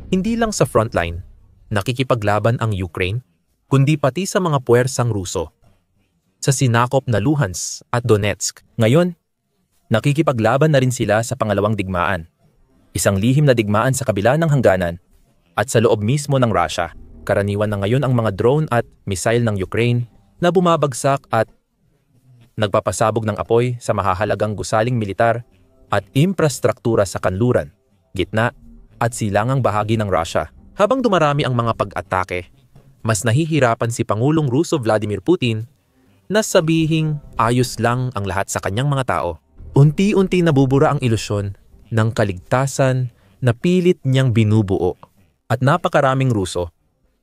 Hindi lang sa frontline, nakikipaglaban ang Ukraine, kundi pati sa mga puwersang Ruso. Sa sinakop na Luhansk at Donetsk. Ngayon, nakikipaglaban na rin sila sa pangalawang digmaan. Isang lihim na digmaan sa kabila ng hangganan at sa loob mismo ng Russia. Karaniwan na ngayon ang mga drone at missile ng Ukraine na bumabagsak at nagpapasabog ng apoy sa mahahalagang gusaling militar at infrastruktura sa kanluran, gitna at silangang bahagi ng Russia. Habang dumarami ang mga pag-atake, mas nahihirapan si Pangulong Ruso Vladimir Putin na sabihing ayos lang ang lahat sa kanyang mga tao. Unti-unti nabubura ang ilusyon ng kaligtasan na pilit niyang binubuo at napakaraming Ruso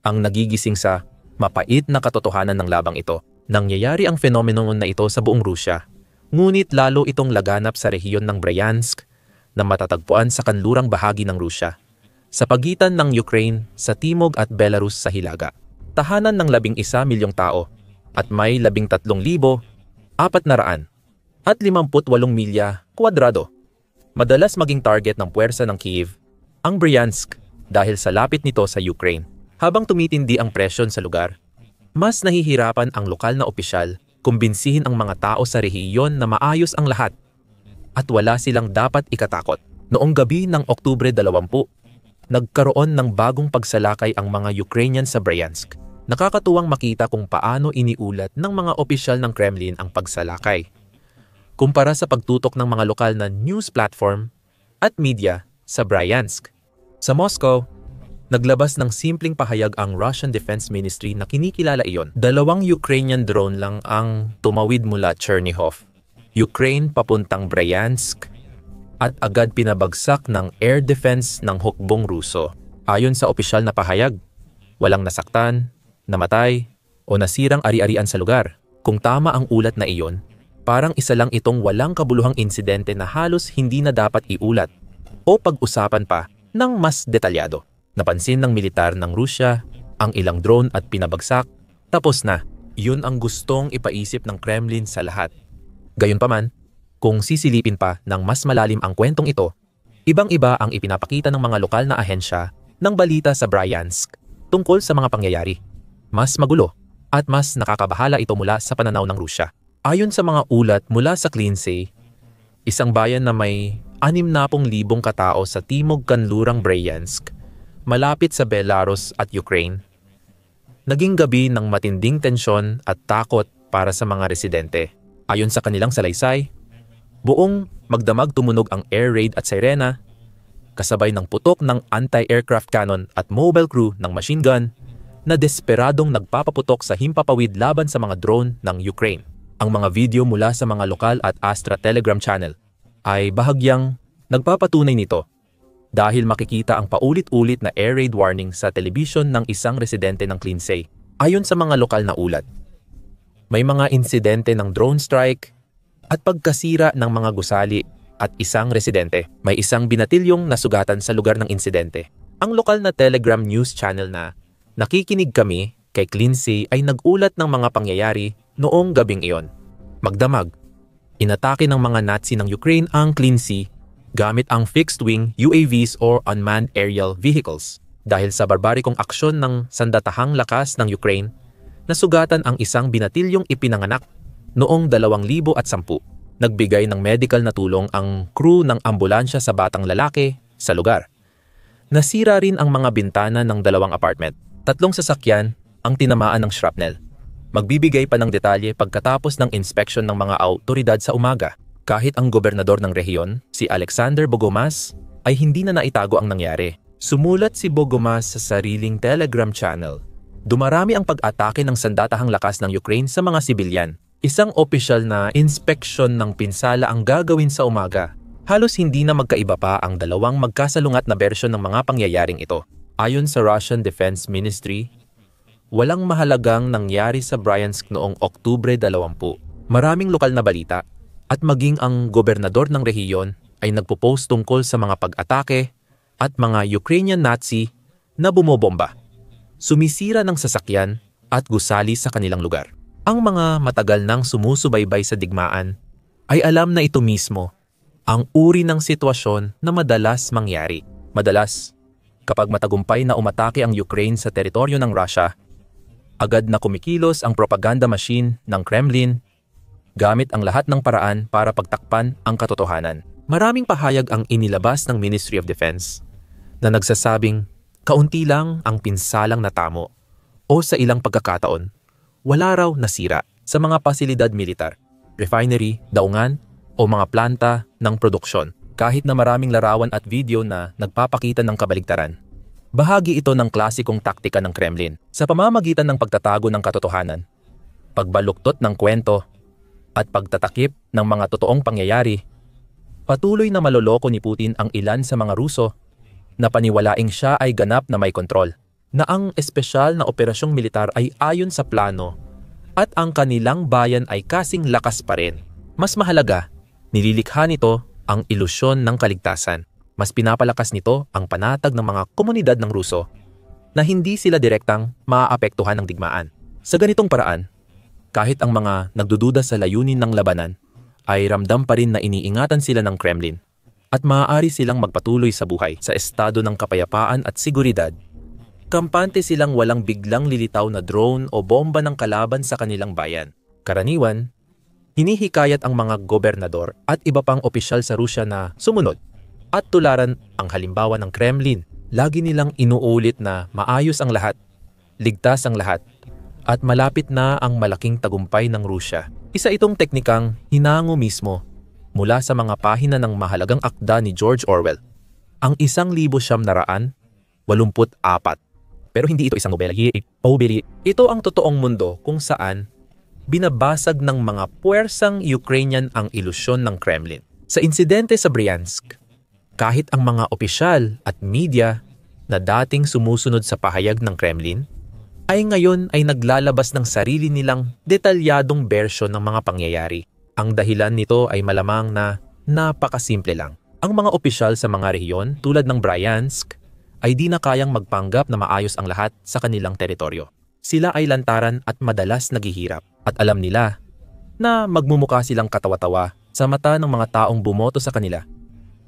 ang nagigising sa mapait na katotohanan ng labang ito. Nangyayari ang phenomenon na ito sa buong Rusya, ngunit lalo itong laganap sa rehiyon ng Bryansk na matatagpuan sa kanlurang bahagi ng Rusya, sa pagitan ng Ukraine sa timog at Belarus sa hilaga. Tahanan ng 11 milyong tao at may 13,458 milya kwadrado. Madalas maging target ng puwersa ng Kyiv ang Bryansk dahil sa lapit nito sa Ukraine. Habang tumitindi ang presyon sa lugar, mas nahihirapan ang lokal na opisyal kumbinsihin ang mga tao sa rehiyon na maayos ang lahat at wala silang dapat ikatakot. Noong gabi ng Oktubre 20, nagkaroon ng bagong pagsalakay ang mga Ukrainian sa Bryansk. Nakakatuwang makita kung paano iniulat ng mga opisyal ng Kremlin ang pagsalakay, kumpara sa pagtutok ng mga lokal na news platform at media sa Bryansk. Sa Moscow, naglabas ng simpleng pahayag ang Russian Defense Ministry na kinikilala iyon. 2 Ukrainian drone lang ang tumawid mula Chernihiv, Ukraine papuntang Bryansk at agad pinabagsak ng air defense ng hukbong Ruso. Ayon sa opisyal na pahayag, walang nasaktan, namatay o nasirang ari-arian sa lugar. Kung tama ang ulat na iyon, parang isa lang itong walang kabuluhang insidente na halos hindi na dapat iulat o pag-usapan pa ng mas detalyado. Napansin ng militar ng Rusya ang ilang drone at pinabagsak, tapos na. Yun ang gustong ipaisip ng Kremlin sa lahat. Gayunpaman, kung sisilipin pa ng mas malalim ang kwentong ito, ibang-iba ang ipinapakita ng mga lokal na ahensya ng balita sa Bryansk tungkol sa mga pangyayari. Mas magulo at mas nakakabahala ito mula sa pananaw ng Rusya. Ayon sa mga ulat mula sa Klinsy, isang bayan na may 60,000 katao sa timog kanlurang Bryansk, malapit sa Belarus at Ukraine, naging gabi ng matinding tensyon at takot para sa mga residente. Ayon sa kanilang salaysay, buong magdamag tumunog ang air raid at sirena, kasabay ng putok ng anti-aircraft cannon at mobile crew ng machine gun na desperadong nagpapaputok sa himpapawid laban sa mga drone ng Ukraine. Ang mga video mula sa mga lokal at Astra Telegram channel ay bahagyang nagpapatunay nito, dahil makikita ang paulit-ulit na air raid warning sa telebisyon ng isang residente ng Klinsy. Ayon sa mga lokal na ulat, may mga insidente ng drone strike at pagkasira ng mga gusali at isang residente. May isang binatilyong nasugatan sa lugar ng insidente. Ang lokal na Telegram news channel na Nakikinig Kami kay Klinsy ay nag-ulat ng mga pangyayari noong gabing iyon. Magdamag, inatake ng mga Nazi ng Ukraine ang Klinsy gamit ang fixed-wing UAVs or unmanned aerial vehicles. Dahil sa barbarikong aksyon ng sandatahang lakas ng Ukraine, nasugatan ang isang binatilyong ipinanganak noong 2010. Nagbigay ng medical na tulong ang crew ng ambulansya sa batang lalaki sa lugar. Nasira rin ang mga bintana ng 2 apartment. 3 sasakyan ang tinamaan ng shrapnel. Magbibigay pa ng detalye pagkatapos ng inspeksyon ng mga awtoridad sa umaga. Kahit ang gobernador ng rehiyon, si Alexander Bogomas, ay hindi na naitago ang nangyari. Sumulat si Bogomas sa sariling Telegram channel. Dumarami ang pag-atake ng sandatahang lakas ng Ukraine sa mga sibilyan. Isang opisyal na inspeksyon ng pinsala ang gagawin sa umaga. Halos hindi na magkaiba pa ang 2 magkasalungat na bersyon ng mga pangyayaring ito. Ayon sa Russian Defense Ministry, walang mahalagang nangyari sa Bryansk noong Oktubre 20. Maraming lokal na balita at maging ang gobernador ng rehiyon ay nagpo-post tungkol sa mga pag-atake at mga Ukrainian Nazi na bumobomba, sumisira ng sasakyan at gusali sa kanilang lugar. Ang mga matagal nang sumusubaybay sa digmaan ay alam na ito mismo ang uri ng sitwasyon na madalas mangyari. Madalas, Kapag matagumpay na umatake ang Ukraine sa teritoryo ng Russia, agad na kumikilos ang propaganda machine ng Kremlin gamit ang lahat ng paraan para pagtakpan ang katotohanan. Maraming pahayag ang inilabas ng Ministry of Defense na nagsasabing kaunti lang ang pinsalang natamo o sa ilang pagkakataon, wala raw nasira sa mga pasilidad militar, refinery, daungan o mga planta ng produksyon. Kahit na maraming larawan at video na nagpapakita ng kabaligtaran. Bahagi ito ng klasikong taktika ng Kremlin sa pamamagitan ng pagtatago ng katotohanan, pagbaluktot ng kwento, at pagtatakip ng mga totoong pangyayari. Patuloy na maloloko ni Putin ang ilan sa mga Ruso na paniwalaing siya ay ganap na may kontrol, na ang espesyal na operasyong militar ay ayon sa plano at ang kanilang bayan ay kasing lakas pa rin. Mas mahalaga, nililikha nito ang ilusyon ng kaligtasan. Mas pinapalakas nito ang panatag ng mga komunidad ng Ruso na hindi sila direktang maaapektuhan ng digmaan. Sa ganitong paraan, kahit ang mga nagdududa sa layunin ng labanan ay ramdam pa rin na iniingatan sila ng Kremlin at maaari silang magpatuloy sa buhay sa estado ng kapayapaan at seguridad. Kampante silang walang biglang lilitaw na drone o bomba ng kalaban sa kanilang bayan. Karaniwan, hinihikayat ang mga gobernador at iba pang opisyal sa Rusya na sumunod at tularan ang halimbawa ng Kremlin. Lagi nilang inuulit na maayos ang lahat, ligtas ang lahat, at malapit na ang malaking tagumpay ng Rusya. Isa itong teknikang hinango mismo mula sa mga pahina ng mahalagang akda ni George Orwell, ang 1984. Pero hindi ito isang nobela. Ito ang totoong mundo kung saan binabasag ng mga puwersang Ukrainian ang ilusyon ng Kremlin. Sa insidente sa Bryansk, kahit ang mga opisyal at media na dating sumusunod sa pahayag ng Kremlin, ay ngayon ay naglalabas ng sarili nilang detalyadong bersyon ng mga pangyayari. Ang dahilan nito ay malamang na napakasimple lang. Ang mga opisyal sa mga rehiyon tulad ng Bryansk ay di na kayang magpanggap na maayos ang lahat sa kanilang teritoryo. Sila ay lantaran at madalas naghihirap at alam nila na magmumukha silang katawa-tawa sa mata ng mga taong bumoto sa kanila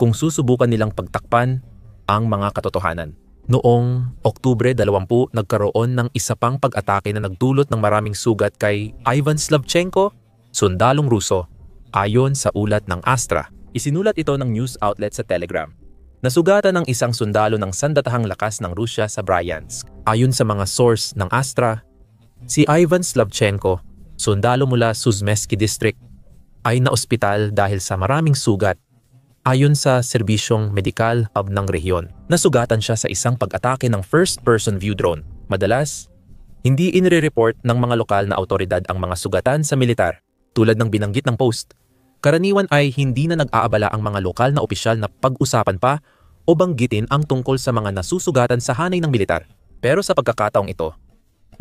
kung susubukan nilang pagtakpan ang mga katotohanan. Noong Oktubre 20, nagkaroon ng isa pang pag-atake na nagdulot ng maraming sugat kay Ivan Slavchenko, sundalong Ruso, ayon sa ulat ng Astra. Isinulat ito ng news outlet sa Telegram. Nasugatan ng isang sundalo ng sandatahang lakas ng Rusya sa Bryansk. Ayon sa mga source ng Astra, si Ivan Slavchenko, sundalo mula Suzmesky District, ay naospital dahil sa maraming sugat. Ayon sa serbisyong medikal hub ng rehiyon, nasugatan siya sa isang pag-atake ng first-person view drone. Madalas, hindi inire-report ng mga lokal na autoridad ang mga sugatan sa militar. Tulad ng binanggit ng post, karaniwan ay hindi na nag-aabala ang mga lokal na opisyal na pag-usapan pa o banggitin ang tungkol sa mga nasusugatan sa hanay ng militar. Pero sa pagkakataong ito,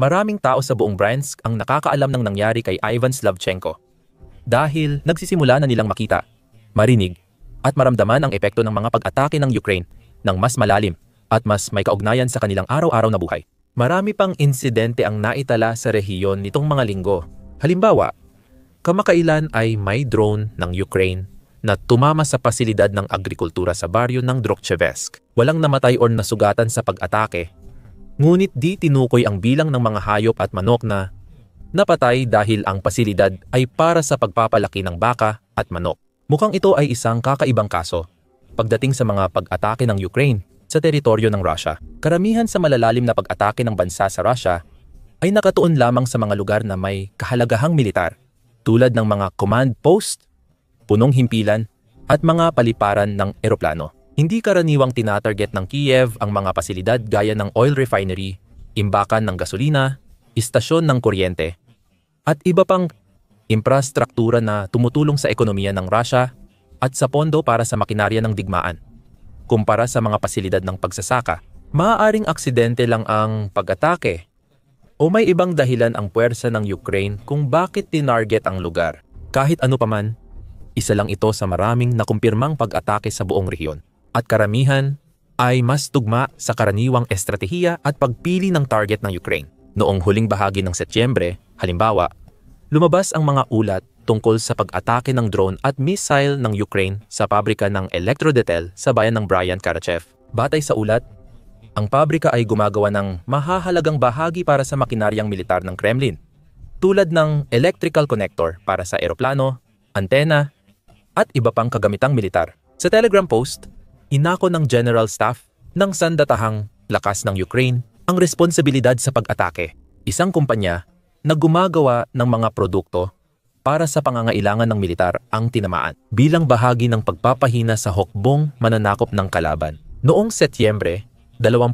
maraming tao sa buong Bryansk ang nakakaalam ng nangyari kay Ivan Slavchenko dahil nagsisimula na nilang makita, marinig, at maramdaman ang epekto ng mga pag-atake ng Ukraine ng mas malalim at mas may kaugnayan sa kanilang araw-araw na buhay. Marami pang insidente ang naitala sa rehiyon nitong mga linggo. Halimbawa, kamakailan ay may drone ng Ukraine na tumama sa pasilidad ng agrikultura sa baryo ng Drokchevesk. Walang namatay o nasugatan sa pag-atake, ngunit di tinukoy ang bilang ng mga hayop at manok na napatay dahil ang pasilidad ay para sa pagpapalaki ng baka at manok. Mukhang ito ay isang kakaibang kaso pagdating sa mga pag-atake ng Ukraine sa teritoryo ng Russia. Karamihan sa malalalim na pag-atake ng bansa sa Russia ay nakatuon lamang sa mga lugar na may kahalagahang militar, tulad ng mga command post, punong himpilan, at mga paliparan ng eroplano. Hindi karaniwang tinatarget ng Kiev ang mga pasilidad gaya ng oil refinery, imbakan ng gasolina, istasyon ng kuryente, at iba pang infrastruktura na tumutulong sa ekonomiya ng Russia at sa pondo para sa makinarya ng digmaan. Kumpara sa mga pasilidad ng pagsasaka, maaaring aksidente lang ang pag-atake o may ibang dahilan ang puwersa ng Ukraine kung bakit tinarget ang lugar. Kahit ano paman, isa lang ito sa maraming nakumpirmang pag-atake sa buong rehiyon. At karamihan ay mas tugma sa karaniwang estratehiya at pagpili ng target ng Ukraine. Noong huling bahagi ng Setyembre, halimbawa, lumabas ang mga ulat tungkol sa pag-atake ng drone at missile ng Ukraine sa pabrika ng Elektrodetel sa bayan ng Bryan-Karachev. Batay sa ulat, Ang pabrika ay gumagawa ng mahahalagang bahagi para sa makinaryang militar ng Kremlin, tulad ng electrical connector para sa eroplano, antena, at iba pang kagamitang militar. Sa Telegram post, inako ng General Staff ng sandatahang lakas ng Ukraine ang responsibilidad sa pag-atake. Isang kumpanya na gumagawa ng mga produkto para sa pangangailangan ng militar ang tinamaan bilang bahagi ng pagpapahina sa hukbong mananakop ng kalaban. Noong Setyembre, 29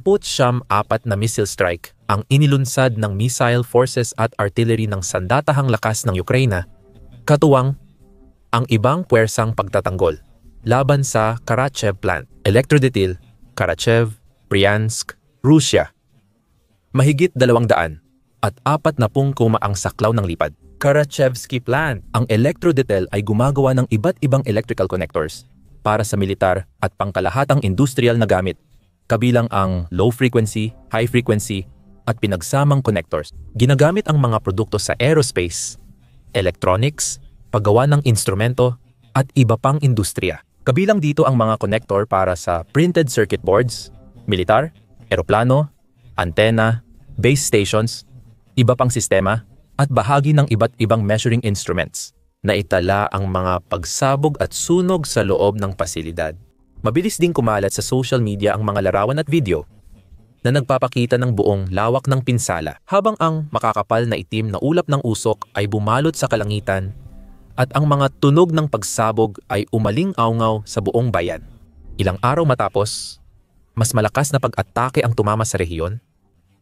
na missile strike ang inilunsad ng missile forces at artillery ng sandatahang lakas ng Ukraine, katuwang ang ibang puwersang pagtatanggol laban sa Karachev Plant, Elektrodetil, Karachev, Bryansk, Russia. Mahigit 200 at 40 kumaang saklaw ng lipad. Karachevsky Plant. Ang Elektrodetel ay gumagawa ng iba't ibang electrical connectors para sa militar at pangkalahatang industrial na gamit, kabilang ang low frequency, high frequency, at pinagsamang connectors. Ginagamit ang mga produkto sa aerospace, electronics, paggawa ng instrumento, at iba pang industriya. Kabilang dito ang mga connector para sa printed circuit boards, militar, eroplano, antena, base stations, iba pang sistema, at bahagi ng iba't ibang measuring instruments na itala ang mga pagsabog at sunog sa loob ng pasilidad. Mabilis ding kumalat sa social media ang mga larawan at video na nagpapakita ng buong lawak ng pinsala habang ang makakapal na itim na ulap ng usok ay bumalot sa kalangitan at ang mga tunog ng pagsabog ay umaling-awngaw sa buong bayan. Ilang araw matapos, mas malakas na pag-atake ang tumama sa rehiyon.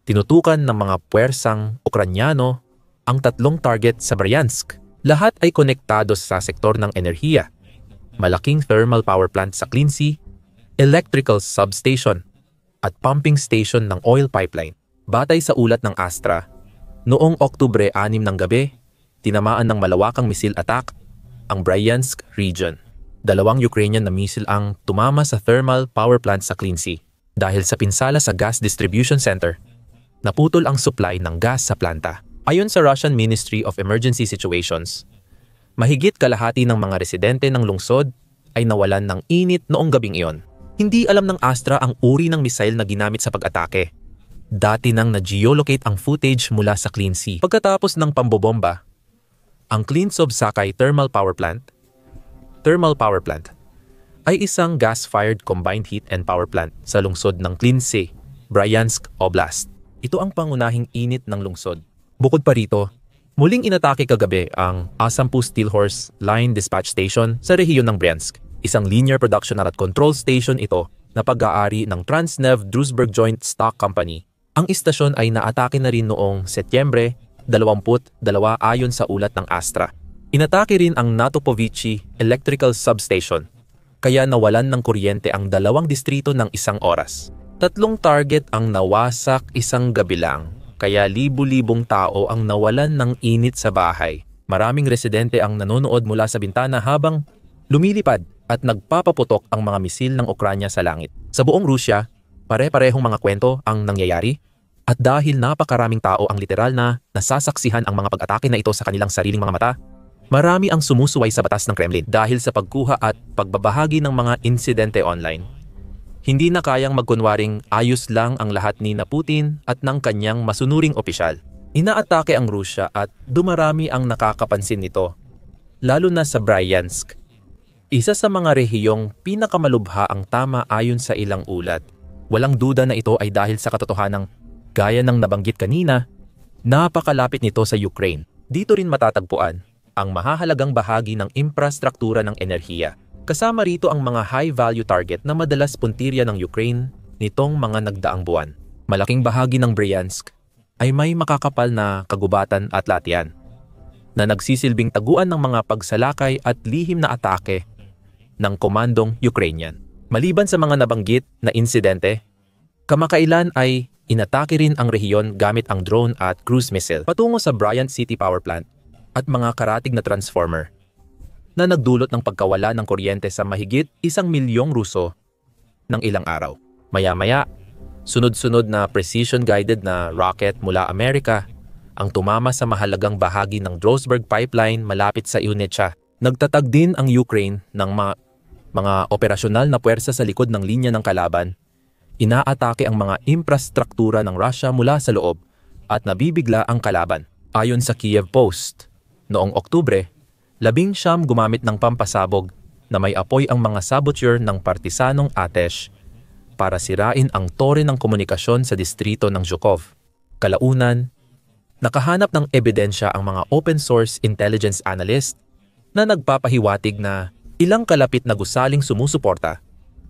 Tinutukan ng mga puwersang Ukranyano ang 3 target sa Bryansk. Lahat ay konektado sa sektor ng enerhiya, malaking thermal power plant sa Clincy, electrical substation, at pumping station ng oil pipeline. Batay sa ulat ng Astra, noong Oktubre 6 ng gabi, tinamaan ng malawakang missile attack ang Bryansk region. 2 Ukrainian na missile ang tumama sa thermal power plant sa Clincy. Dahil sa pinsala sa gas distribution center, naputol ang supply ng gas sa planta. Ayon sa Russian Ministry of Emergency Situations, mahigit kalahati ng mga residente ng lungsod ay nawalan ng init noong gabing iyon. Hindi alam ng Astra ang uri ng missile na ginamit sa pag-atake. Dati nang na-geolocate ang footage mula sa Clincy. Pagkatapos ng pambobomba, ang Klintsov-Sakai Thermal Power Plant ay isang gas-fired combined heat and power plant sa lungsod ng Clincy, Bryansk Oblast. Ito ang pangunahing init ng lungsod. Bukod pa rito, muling inatake kagabi ang Asampu Steelhorse Line Dispatch Station sa rehiyon ng Bryansk. Isang linear production at control station ito na pag-aari ng Transnev Druzhburg Joint Stock Company. Ang istasyon ay naatake na rin noong Setyembre 22 ayon sa ulat ng Astra. Inatake rin ang Natopovichi Electrical Substation, kaya nawalan ng kuryente ang 2 distrito ng isang oras. 3 target ang nawasak isang gabi lang. Kaya libu-libong tao ang nawalan ng init sa bahay. Maraming residente ang nanonood mula sa bintana habang lumilipad at nagpapaputok ang mga misil ng Ukranya sa langit. Sa buong Rusya, pare-parehong mga kwento ang nangyayari at dahil napakaraming tao ang literal na nasasaksihan ang mga pag-atake na ito sa kanilang sariling mga mata, marami ang sumusuway sa batas ng Kremlin dahil sa pagkuha at pagbabahagi ng mga insidente online. Hindi na kayang magkunwaring ayos lang ang lahat ni na Putin at ng kanyang masunuring opisyal. Inaatake ang Rusya at dumarami ang nakakapansin nito, lalo na sa Bryansk. Isa sa mga rehiyong pinakamalubha ang tama ayon sa ilang ulat. Walang duda na ito ay dahil sa katotohanang, gaya ng nabanggit kanina, napakalapit nito sa Ukraine. Dito rin matatagpuan ang mahahalagang bahagi ng infrastruktura ng enerhiya. Kasama rito ang mga high-value target na madalas puntirya ng Ukraine nitong mga nagdaang buwan. Malaking bahagi ng Bryansk ay may makakapal na kagubatan at latian na nagsisilbing taguan ng mga pagsalakay at lihim na atake ng komandong Ukrainian. Maliban sa mga nabanggit na insidente, kamakailan ay inatake rin ang rehiyon gamit ang drone at cruise missile patungo sa Bryant City Power Plant at mga karatig na transformer na nagdulot ng pagkawala ng kuryente sa mahigit 1 milyong Ruso ng ilang araw. Maya-maya, sunod-sunod na precision-guided na rocket mula Amerika ang tumama sa mahalagang bahagi ng Drozhburg Pipeline malapit sa Unetcha. Nagtatag din ang Ukraine ng mga operasyonal na puwersa sa likod ng linya ng kalaban, Inaatake ang mga infrastruktura ng Russia mula sa loob at nabibigla ang kalaban. Ayon sa Kiev Post, noong Oktubre, 19 gumamit ng pampasabog na may apoy ang mga saboteur ng partisanong Atesh para sirain ang tore ng komunikasyon sa distrito ng Zhukov. Kalaunan, nakahanap ng ebidensya ang mga open-source intelligence analyst na nagpapahiwatig na ilang kalapit na gusaling sumusuporta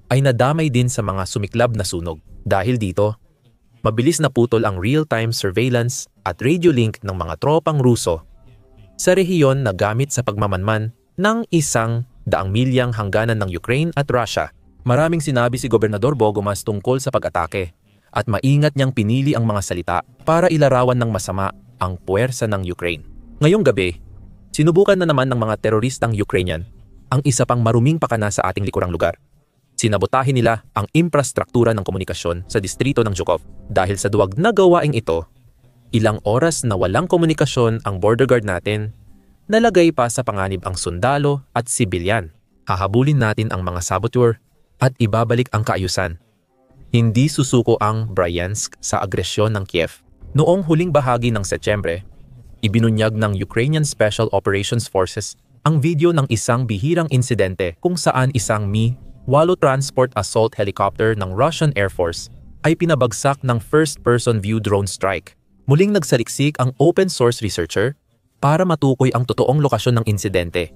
ay nadamay din sa mga sumiklab na sunog. Dahil dito, mabilis na putol ang real-time surveillance at radio link ng mga tropang Ruso sa rehiyon na gamit sa pagmamanman ng 100 milyang hangganan ng Ukraine at Russia. Maraming sinabi si Gobernador Bogomas tungkol sa pag-atake at maingat niyang pinili ang mga salita para ilarawan ng masama ang puwersa ng Ukraine. Ngayong gabi, sinubukan na naman ng mga teroristang Ukrainian ang isa pang maruming pakana sa ating likurang lugar. Sinabotahin nila ang infrastruktura ng komunikasyon sa distrito ng Zhukov. Dahil sa duwag na gawaing ito, ilang oras na walang komunikasyon ang border guard natin, nalagay pa sa panganib ang sundalo at sibilyan. Hahabulin natin ang mga saboteur at ibabalik ang kaayusan. Hindi susuko ang Bryansk sa agresyon ng Kiev. Noong huling bahagi ng Setyembre, ibinunyag ng Ukrainian Special Operations Forces ang video ng isang bihirang insidente kung saan isang Mi-8 transport assault helicopter ng Russian Air Force ay pinabagsak ng first-person view drone strike. Muling nagsaliksik ang open-source researcher para matukoy ang totoong lokasyon ng insidente.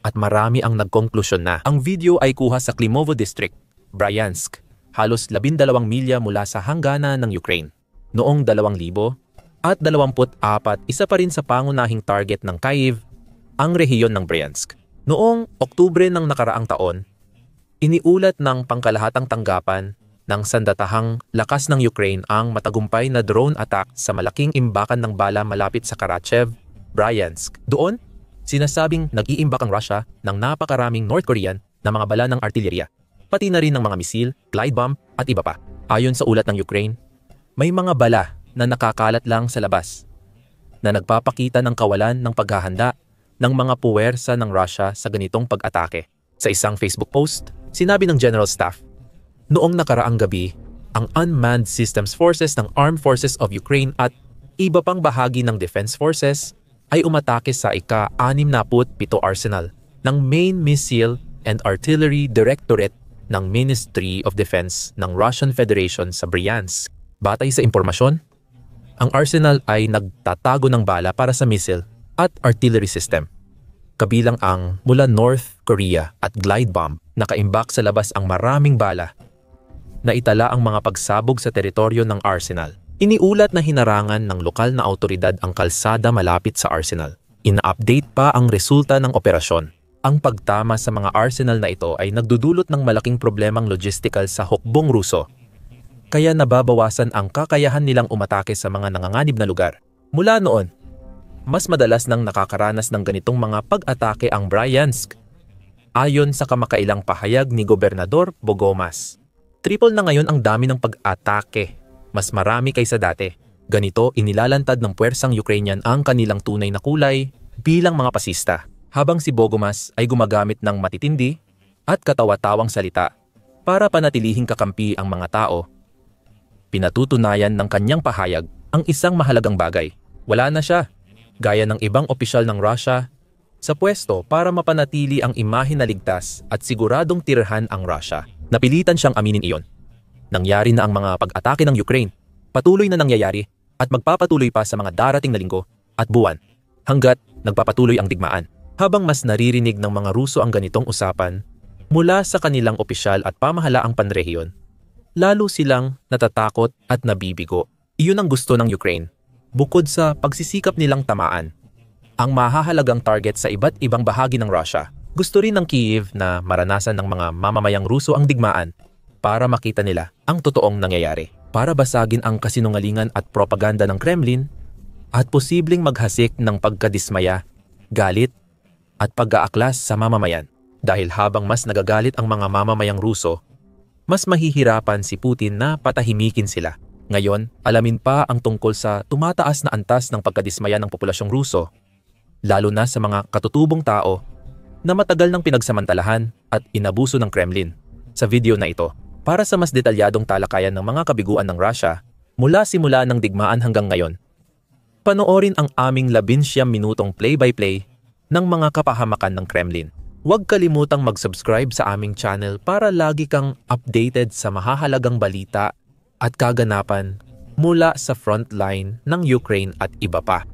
At marami ang nagkonklusyon na ang video ay kuha sa Klimovo District, Bryansk, halos 12 milya mula sa hangganan ng Ukraine. Noong 2024, isa pa rin sa pangunahing target ng Kyiv ang rehiyon ng Bryansk. Noong Oktubre ng nakaraang taon, iniulat ng pangkalahatang tanggapan ng sandatahang lakas ng Ukraine ang matagumpay na drone attack sa malaking imbakan ng bala malapit sa Karachev, Bryansk. Doon, sinasabing nag-iimbak ang Russia ng napakaraming North Korean na mga bala ng artillerya, pati na rin ng mga misil, glide bomb at iba pa. Ayon sa ulat ng Ukraine, may mga bala na nakakalat lang sa labas na nagpapakita ng kawalan ng paghahanda ng mga puwersa ng Russia sa ganitong pag-atake. Sa isang Facebook post, sinabi ng General Staff, noong nakaraang gabi, ang Unmanned Systems Forces ng Armed Forces of Ukraine at iba pang bahagi ng Defense Forces ay umatake sa ika-67 arsenal ng Main Missile and Artillery Directorate ng Ministry of Defense ng Russian Federation sa Bryansk. Batay sa impormasyon, ang arsenal ay nagtatago ng bala para sa missile at artillery system. Kabilang ang mula North Korea at glide bomb. Nakaimbak sa labas ang maraming bala. Naitala ang mga pagsabog sa teritoryo ng arsenal. Iniulat na hinarangan ng lokal na awtoridad ang kalsada malapit sa arsenal. Ina-update pa ang resulta ng operasyon. Ang pagtama sa mga arsenal na ito ay nagdudulot ng malaking problemang logistical sa hukbong Ruso. Kaya nababawasan ang kakayahan nilang umatake sa mga nanganganib na lugar. Mula noon, mas madalas nang nakakaranas ng ganitong mga pag-atake ang Bryansk. Ayon sa kamakailang pahayag ni Gobernador Bogomas, triple na ngayon ang dami ng pag-atake. Mas marami kaysa dati. Ganito inilalantad ng puwersang Ukrainian ang kanilang tunay na kulay bilang mga pasista. Habang si Bogomas ay gumagamit ng matitindi at katawa-tawang salita para panatilihing kakampi ang mga tao, pinatutunayan ng kanyang pahayag ang isang mahalagang bagay. Wala na siya, gaya ng ibang opisyal ng Russia, sa pwesto para mapanatili ang imahe na ligtas at siguradong tirhan ang Russia. Napilitan siyang aminin iyon. Nangyari na ang mga pag-atake ng Ukraine, patuloy na nangyayari at magpapatuloy pa sa mga darating na linggo at buwan hanggat nagpapatuloy ang digmaan. Habang mas naririnig ng mga Ruso ang ganitong usapan mula sa kanilang opisyal at pamahalaang panrehiyon, lalo silang natatakot at nabibigo. Iyon ang gusto ng Ukraine. Bukod sa pagsisikap nilang tamaan ang mahahalagang target sa iba't ibang bahagi ng Russia, gusto rin ng Kyiv na maranasan ng mga mamamayang Ruso ang digmaan para makita nila ang totoong nangyayari. Para basagin ang kasinungalingan at propaganda ng Kremlin at posibleng maghasik ng pagkadismaya, galit at pag-aaklas sa mamamayan. Dahil habang mas nagagalit ang mga mamamayang Ruso, mas mahihirapan si Putin na patahimikin sila. Ngayon, alamin pa ang tungkol sa tumataas na antas ng pagkadismaya ng populasyong Ruso, lalo na sa mga katutubong tao na matagal nang pinagsamantalahan at inabuso ng Kremlin. Sa video na ito, Para sa mas detalyadong talakayan ng mga kabiguan ng Russia, mula simula ng digmaan hanggang ngayon, panoorin ang aming 19 minutong play-by-play ng mga kapahamakan ng Kremlin. Huwag kalimutang mag-subscribe sa aming channel para lagi kang updated sa mahahalagang balita at kaganapan mula sa frontline ng Ukraine at iba pa.